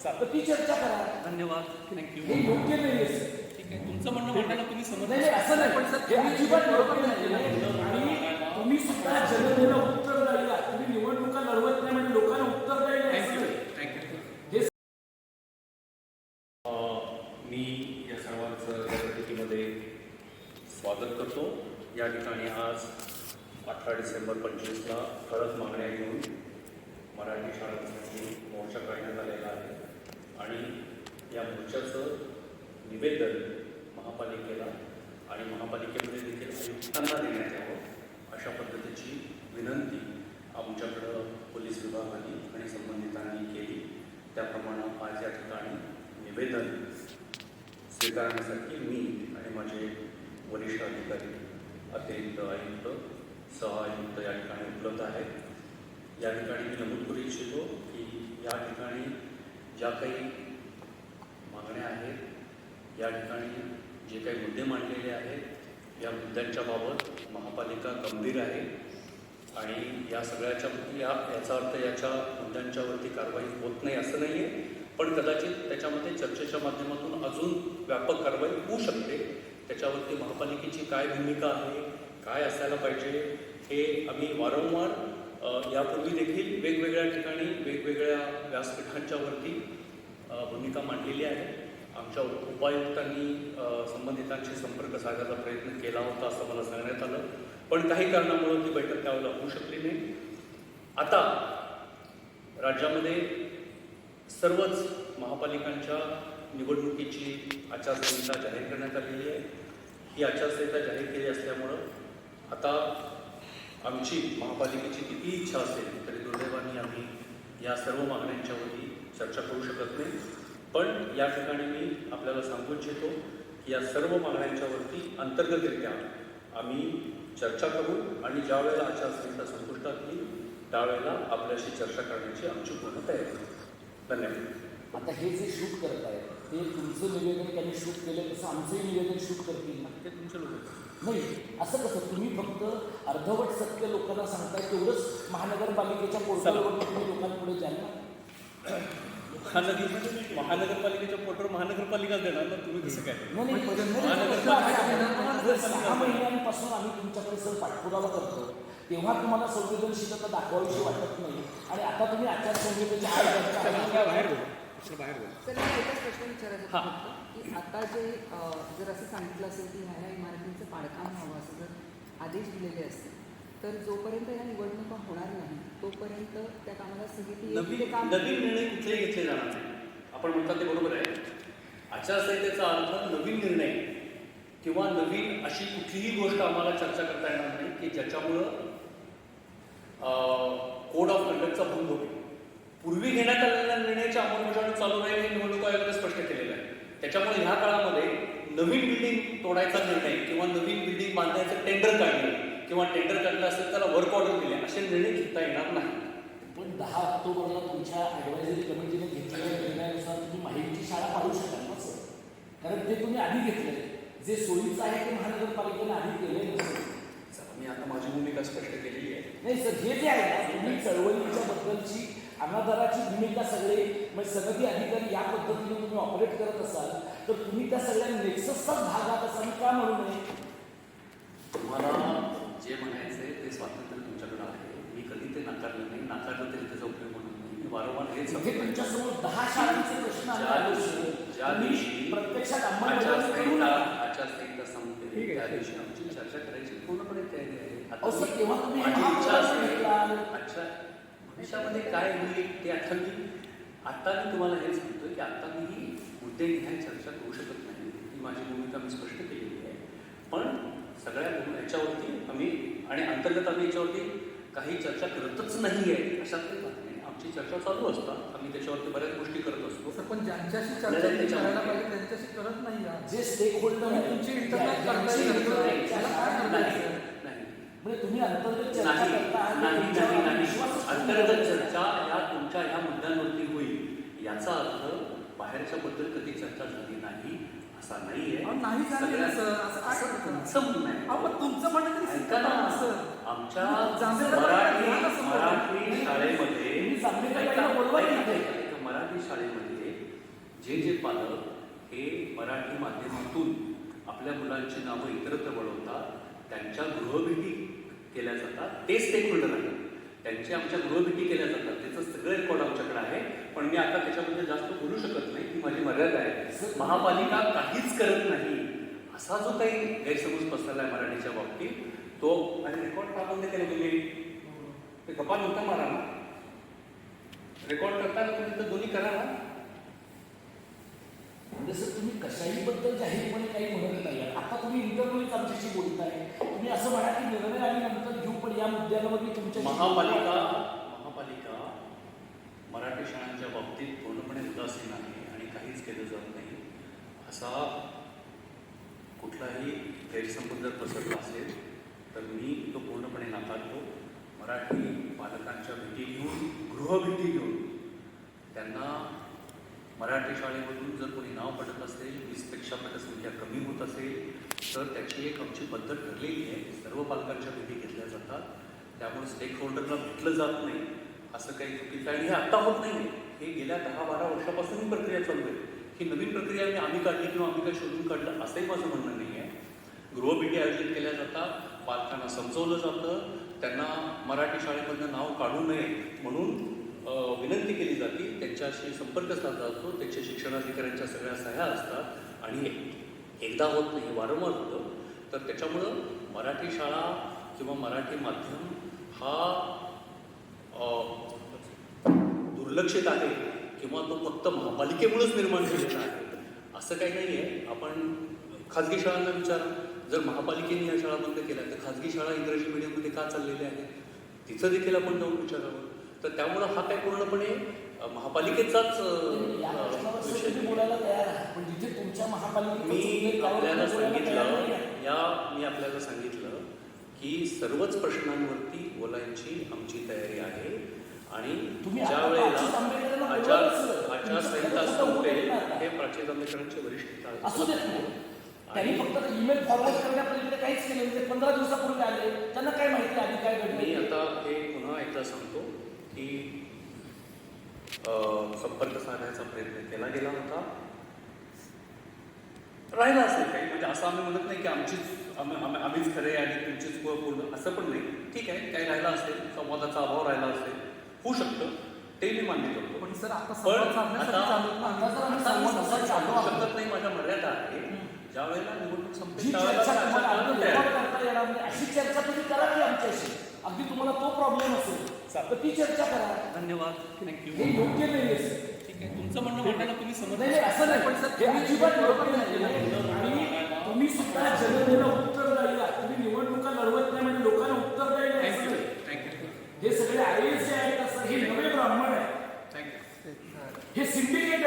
तर ती चर्चा करा. धन्यवाद, थँक्यू. हे योग्य नाही आहे. ठीक आहे, तुमचं म्हणणं मांडायला तुम्ही समज नाही असं नाही, पण सर हे अजिबात बरोबर नाही. आणि तुम्ही सुद्धा जनतेला उत्तर द्यायला, तुम्ही निवडणुका लढवत नाही म्हणजे लोकांना उत्तर द्यायला थँक्यू. मी या सर्वांचं या बैठकीमध्ये स्वागत करतो. या ठिकाणी आज 18 डिसेंबर 25ला ठळक मागण्या घेऊन मराठी शाळांसाठी मोर्चा काढण्यात आलेला आहे आणि या मोर्चाचं निवेदन महापालिकेला आणि महापालिकेमध्ये देखील आयुक्तांना देण्यात यावं अशा पद्धतीची विनंती आमच्याकडं पोलीस विभागाने आणि संबंधितांनी केली. त्याप्रमाणे आज या ठिकाणी निवेदन स्वीकारण्यासाठी मी आणि माझे वरिष्ठ अधिकारी, अतिरिक्त आयुक्त, सहआयुक्त या ठिकाणी उपलब्ध आहेत. या ठिकाणी मी नमूद करू इच्छितो की या ठिकाणी ज्या काही मागण्या आहेत, या ठिकाणी जे काही मुद्दे मांडलेले आहेत, या मुद्द्यांच्या बाबत महापालिका गंभीर आहे आणि या सगळ्याच्या याचा अर्थ याच्या मुद्द्यांच्यावरती कारवाई होत नाही असं नाही आहे, पण कदाचित त्याच्यामध्ये चर्चेच्या माध्यमातून अजून व्यापक कारवाई होऊ शकते. त्याच्यावरती महापालिकेची काय भूमिका आहे, काय असायला पाहिजे, हे आम्ही वारंवार यापूर्वी देखील वेगवेगळ्या ठिकाणी वेगवेगळ्या व्यासपीठांच्यावरती भूमिका मांडलेली आहे. आमच्या उपायुक्तांनी संबंधितांशी संपर्क साधायचा प्रयत्न केला होता असं मला सांगण्यात आलं, पण काही कारणामुळे ती बैठक त्यावेळेला होऊ शकली नाही. आता राज्यामध्ये सर्वच महापालिकांच्या निवडणुकीची आचारसंहिता जाहीर करण्यात आलेली आहे. ही आचारसंहिता जाहीर केली असल्यामुळं आता आमची महापालिकेची किती इच्छा असेल तरी दुर्दैवाने आम्ही या सर्व मागण्यांच्यावरती चर्चा करू शकत नाही. पण या ठिकाणी मी आपल्याला सांगू इच्छितो की या सर्व मागण्यांच्यावरती अंतर्गतरित्या आम्ही चर्चा करू आणि ज्या वेळेला आचारसंहिता संपुष्टात येईल त्यावेळेला आपल्याशी चर्चा करण्याची आमची पूर्ण तयारी आहे. धन्यवाद. आता हे जे शूट करत आहे ते तुमचं निवेदन त्यांनी शूट केलं तसं आमचंही निवेदन शूट करतील ना? ते तुमचे लोक नाही असं कसं? तुम्ही फक्त अर्धवट सत्य लोकांना सांगताय, तेवढंच महानगरपालिकेच्या पोर्टलवर तुम्ही लोकांपुढे जाल ना? महानगरपालिकेच्या पोर्टलवर महानगरपालिका देणार ना, तुम्ही कसं काय? नाही 6 महिन्यांपासून आम्ही तुमच्याकडे सर पाठपुरावा करतो, तेव्हा तुम्हाला संवेदनशीलता दाखवावीशी वाटत नाही आणि आता तुम्ही आचारसंहितेच्या बाहेर सर मला एकच प्रश्न विचारायचा होता की आता जे जर असं सांगितलं असेल की ह्या इमारतींचं पाडकाम व्हावं असं जर आदेश दिलेले असतील तर जोपर्यंत या निवडणुका होणार नाही तोपर्यंत त्या कामाला स्थगिती नवीन निर्णय कुठलेही घेतले जाणार नाही. आपण म्हणतात ते बरोबर आहे. आचारसंहितेचा अर्थ नवीन निर्णय किंवा नवीन अशी कुठलीही गोष्ट आम्हाला चर्चा करता येणार नाही की ज्याच्यामुळं कोड ऑफ कंडक्टचा भंग होईल. पूर्वी घेण्यात आलेल्या निर्णयाच्या अंमलबजावणी चालू राहील हे निवडणूक आयोगाने स्पष्ट केलेलं आहे. त्याच्यामुळे ह्या काळामध्ये नवीन बिल्डिंग तोडायचा निर्णय किंवा नवीन बिल्डिंग बांधण्याचं टेंडर काढणे किंवा टेंडर काढलं असेल त्याला वर्क ऑर्डर दिले असे निर्णय घेता येणार नाही. पण 10 ऑक्टोबरला तुमच्या ॲडवायझरी कमिटीने घेतलेल्या निर्णयानुसार तुम्ही माहितीची शाळा पाडू शकाल ना सर? कारण ते तुम्ही आधी घेतले, जे सोयीचं आहे ते महानगरपालिकेने आधी केले नसेल. मी आता माझी भूमिका स्पष्ट केलेली आहे. नाही सर, हे जे आहे ना तुम्ही चळवळीच्या बद्दलची अनादराची भूमिका सगळे म्हणजे सनदी अधिकारी या पद्धतीने तुम्ही ऑपरेट करत असाल तर तुम्ही त्या सगळ्या नेक्ससचाच भाग आहात असं मी का म्हणू नये? तुम्हाला जे म्हणायचं आहे ते स्वातंत्र्य तुमच्याकडे आहे. मी कधी ते नाकारलं नाही, नाकारलं तरी त्याचा उपयोग म्हणून नाही. मी वारंवार हेच तुमच्यासमोर 10 शाळांचे प्रश्न ज्या दिवशी प्रत्यक्षात आचारसंहिता संपते त्या दिवशी आमची चर्चा करायची पूर्णपणे तयारी आहे. माझी इच्छा असेल भविष्यामध्ये काय होईल ते आता मी तुम्हाला हेच म्हणतोय की आता मी मुद्दे ह्या चर्चा करू शकत नाही. ही माझी भूमिका मी स्पष्ट केलेली आहे. पण सगळ्या याच्यावरती आम्ही आणि अंतर्गत आम्ही याच्यावरती काही चर्चा करतच नाही आहे अशात काही बात नाही. आमची चर्चा चालू असतात, आम्ही त्याच्यावरती बऱ्याच गोष्टी करत असतो. पण ज्यांच्याशी चर्चा करायला पाहिजे त्यांच्याशी करत नाही. जे स्टेक होल्डर तुमची इंटरनेट करताय म्हणजे तुम्ही अंतर्गत चर्चा अंतर्गत चर्चा या तुमच्या ह्या मुद्द्यांवरती होईल याचा अर्थ बाहेरच्या बद्दल कधी चर्चा झाली नाही असा नाहीये. नाही झाली सर, असं तुमचं म्हणणं आहे. तुमचं म्हणणं ऐका ना, आमच्या मराठी शाळेमध्ये मराठी शाळेमध्ये जे पालक हे मराठी माध्यमातून आपल्या मुलांची नावं इतरत्र वळवतात, त्यांच्या गृहभेटी केल्या जातात, ते स्टेक होल्डर आहेत. त्यांची आमच्या गृहभेटी केल्या जातात, त्याचं सगळं रेकॉर्ड आमच्याकडे आहे. पण मी आता त्याच्याबद्दल जास्त बोलू शकत नाही, ती माझी मर्यादा आहे. महापालिका काहीच करत नाही असा जो काही गैरसमज पसरला आहे मराठीच्या बाबतीत, तो आणि रेकॉर्ड का बंद केले तुम्ही? ते गप्पा नव्हता मारा ना, रेकॉर्ड करताना तुम्ही तर दोन्ही करा ना. म्हणजे सर तुम्ही कशाही बद्दल जाहीरपणे काही म्हणत नाही. आता तुम्ही इंटरव्ह्यूच आमच्याशी बोलताय. तुम्ही असं म्हणा की निर्णय आम्ही नंतर घेऊ, पण या मुद्द्यांवर मी तुमच्या महापालिका मराठी शाळांच्या बाबतीत पूर्णपणे उदासीन आहे आणि काहीच केलं जात नाही. असा कुठलाही गैरसमज जर पसरला असेल तर मी तो पूर्णपणे नाकारतो. मराठी पालकांच्या भेटी घेऊन, गृहभेटी घेऊन त्यांना मराठी शाळेमधून जर कोणी नाव पडत असेल, 20पेक्षा पटसंख्या कमी होत असेल तर त्याची एक आमची पद्धत ठरलेली आहे. सर्व पालकांच्या भेटी घेतल्या जातात. त्यामुळे स्टेक होल्डरला भेटलं जात नाही असं काही चुकीचं आहे. आणि हे आत्ता होत नाही आहे, हे गेल्या 10-12 वर्षापासून ही प्रक्रिया चालू आहे. ही नवीन प्रक्रिया आम्ही काढली किंवा आम्ही काही शोधून काढलं असंही माझं म्हणणं नाही आहे. गृहभेटी आयोजित केल्या जातात, पालकांना समजवलं जातं, त्यांना मराठी शाळेमधनं नाव काढू नये म्हणून विनंती केली जाते, त्यांच्याशी संपर्क साधला जातो, त्यांच्या शिक्षणाधिकाऱ्यांच्या सगळ्या सह्या असतात आणि एकदा होत नाही, वारंवार होतं. तर त्याच्यामुळं मराठी शाळा किंवा मराठी माध्यम हा दुर्लक्षित आहे किंवा तो फक्त महापालिकेमुळेच निर्माण झालेला आहे असं काही नाही आहे. आपण खाजगी शाळांना विचारा, जर महापालिकेने या शाळा बंद केल्या तर खाजगी शाळा इंग्रजी मीडियममध्ये का चाललेल्या आहेत तिचं देखील आपण जाऊन विचारावं. तर त्यामुळं हा काय पूर्णपणे महापालिकेचाच विषय तुम्ही बोलायला तयार आहात, पण जिथे तुमच्या मी आपल्याला सांगितलं की सर्वच प्रश्नांवरती बोलायची आमची तयारी आहे आणि तुम्ही ज्या आता वेळेला प्राची आंबेडकरांना आचारसंहिता संपते बोलवलं हे प्राची आंबेडकरांचे वरिष्ठ असू देत नाही. त्यांनी फक्त ईमेल फॉरवर्ड करण्यापर्यंत काहीच केलं नाही. 15 दिवसापूर्वी आले, त्यांना काय माहिती आधी काय मी घडलं. आता हे पुन्हा एकदा सांगतो की संपर्क साधायचा प्रयत्न केला गेला होता, राहिला असेल काही, म्हणजे असं आम्ही म्हणत नाही की आम्हीच खरे आणि तुमचीच पूर्ण असं पण नाही. ठीक आहे, काही राहिला असेल, संवादाचा अभाव राहिला असेल, होऊ शकतं, ते मी मान्य करतो. पण सर आता पण संवाद साधण्यासाठी चालू ना आम्ही. आता आता मी संवाद साधू शकत नाही, माझ्या मर्यादा आहे. ज्या वेळेला निवडणूक जी संपेल चर्चा तुम्हाला अगदी त्यावेळेला रेकॉर्ड करता येणार नाही, अशी चर्चा तुम्ही करा की आमच्याशी. अगदी तुम्हाला तो प्रॉब्लेम असेल तर ती चर्चा करा. धन्यवाद, थँक्यू. हे योग्य नाही आहे. ठीक आहे, तुमचं म्हणणं मांडायला तुम्ही समज नाही असं नाही, पण सर हे अजिबात बरोबर नाही. आणि तुम्ही सुद्धा जनतेला उत्तर द्यायला, तुम्ही निवडणुका लढवत नाही म्हणजे लोकांना उत्तर द्यायला थँक्यू असं. थँक्यू हे सगळे आय एस जे आहेत असं हे नवे ब्राह्मण आहे, थँक्यू. हे सिंडिकेट